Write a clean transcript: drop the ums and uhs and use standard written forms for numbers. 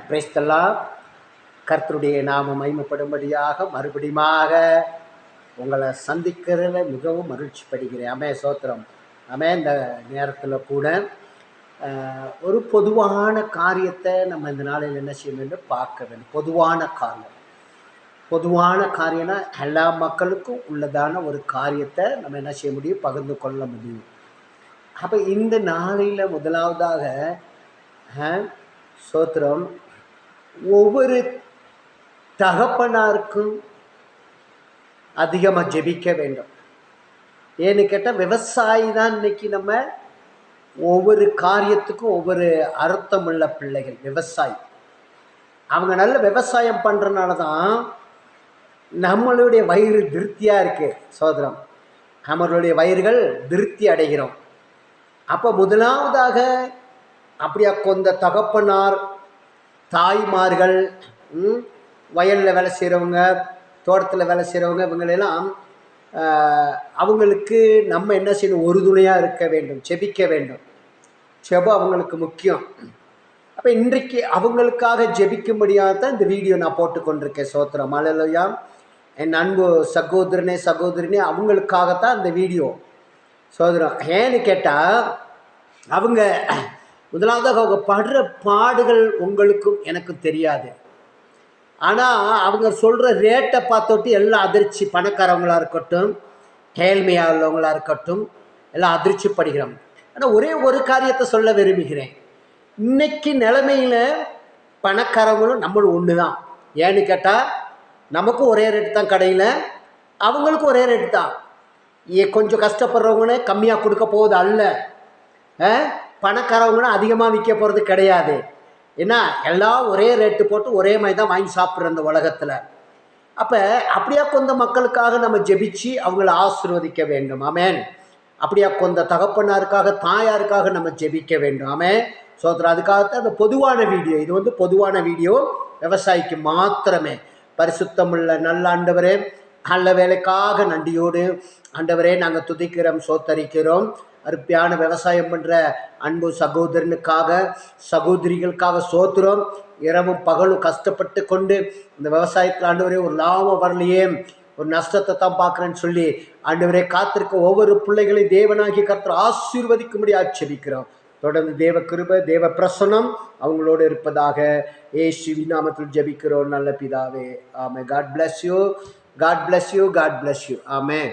Praise the Lord. கர்த்தருடைய நாமம் மகிமைப்படும்படியாக மறுபடியுமாக உங்களை சந்திக்கிறதுல மிகவும் மகிழ்ச்சி படுகிறேன். அமே சோத்திரம். அமே இந்த நேரத்தில் கூட ஒரு பொதுவான காரியத்தை நம்ம இந்த நாளில் என்ன செய்ய வேண்டும், பார்க்க வேண்டும். பொதுவான காரியம்னா எல்லா மக்களுக்கும் உள்ளதான ஒரு காரியத்தை நம்ம என்ன செய்ய முடியும், பகிர்ந்து கொள்ள முடியும். அப்போ இந்த நாளில் முதலாவதாக சோத்திரம், ஒவ்வொரு தகப்பனாருக்கும் அதிகமாக ஜெபிக்க வேண்டும். ஏன்னு கேட்டால் விவசாயி தான் இன்னைக்கு நம்ம ஒவ்வொரு காரியத்துக்கும் ஒவ்வொரு அர்த்தம் உள்ள பிள்ளைகள். விவசாயி அவங்க நல்ல விவசாயம் பண்ணுறதுனால தான் நம்மளுடைய வயிறு திருப்தியாக இருக்குது சோதரம். நம்மளுடைய வயிறுகள் திருப்தி அடைகிறோம். அப்போ முதலாவதாக அப்படியா கொண்ட தகப்பனார், தாய்மார்கள், வயலில் வேலை செய்கிறவங்க, தோட்டத்தில் வேலை செய்கிறவங்க, இவங்களெல்லாம் அவங்களுக்கு நம்ம என்ன செய்யணும், உறுதுணையாக இருக்க வேண்டும், செபிக்க வேண்டும். செபம் அவங்களுக்கு முக்கியம். அப்போ இன்றைக்கு அவங்களுக்காக ஜெபிக்கும்படியாக தான் இந்த வீடியோ நான் போட்டுக்கொண்டிருக்கேன். சோத்திரம். அல்லேலூயா. என் அன்பு சகோதரனே அவங்களுக்காகத்தான் இந்த வீடியோ சோதரம். ஏன்னு கேட்டால் அவங்க முதலாவதாக அவங்க படுற பாடுகள் உங்களுக்கும் எனக்கும் தெரியாது. ஆனால் அவங்க சொல்கிற ரேட்டை பார்த்தோட்டு எல்லாம் அதிர்ச்சி, பணக்காரவங்களாக இருக்கட்டும், ஏழ்மையாக உள்ளவங்களாக இருக்கட்டும், எல்லாம் அதிர்ச்சி படுகிறோம். ஆனால் ஒரே ஒரு காரியத்தை சொல்ல விரும்புகிறேன். இன்னைக்கு நிலைமையில் பணக்காரவங்களும் நம்மளும் ஒன்று தான். ஏன்னு கேட்டால் நமக்கும் ஒரே ரேட்டு தான் கடையில், அவங்களுக்கும் ஒரே ரேட்டு தான். கொஞ்சம் கஷ்டப்படுறவங்கன்னு கம்மியாக கொடுக்க போகுது அல்ல, பணக்காரவங்களும் அதிகமாக விற்க போகிறது கிடையாது. ஏன்னா எல்லாம் ஒரே ரேட்டு போட்டு ஒரே மாதிரி தான் வாங்கி சாப்பிட்ற அந்த உலகத்தில். அப்போ அப்படியா கொண்ட மக்களுக்காக நம்ம ஜெபிச்சு அவங்கள ஆசீர்வதிக்க வேண்டும். ஆமேன். அப்படியா கொண்ட தகப்பனாருக்காக, தாயாருக்காக நம்ம ஜெபிக்க வேண்டும். ஆமேன். சோதரா. அதுக்காகத்தான் அந்த பொதுவான வீடியோ. இது பொதுவான வீடியோ, விவசாயிக்கு மாத்திரமே. பரிசுத்தமுள்ள நல்ல ஆண்டவரே, நல்ல வேலைக்காக நன்றியோடு ஆண்டவரே நாங்கள் துதிக்கிறோம், சோத்தரிக்கிறோம். அருமையான விவசாயம் பண்ணுற அன்பு சகோதரனுக்காக, சகோதரிகளுக்காக சோத்துறோம். இரவும் பகலும் கஷ்டப்பட்டு கொண்டு இந்த விவசாயத்தில் ஆண்டவரே ஒரு லாபம் வரலையே, ஒரு நஷ்டத்தை தான் பார்க்குறேன்னு சொல்லி ஆண்டவரே காத்திருக்க ஒவ்வொரு பிள்ளைகளையும் தேவனாகி கர்த்தர் ஆசீர்வதிக்கும்படி ஆட்சேபிக்கிறோம். தொடர்ந்து தேவ கிருபை, தேவ பிரசன்னம் அவங்களோடு இருப்பதாக இயேசுவின் நாமத்தில் ஜெபிக்கிறோம் நல்ல பிதாவே. ஆமென். God bless you. God bless you. God bless you. Amen.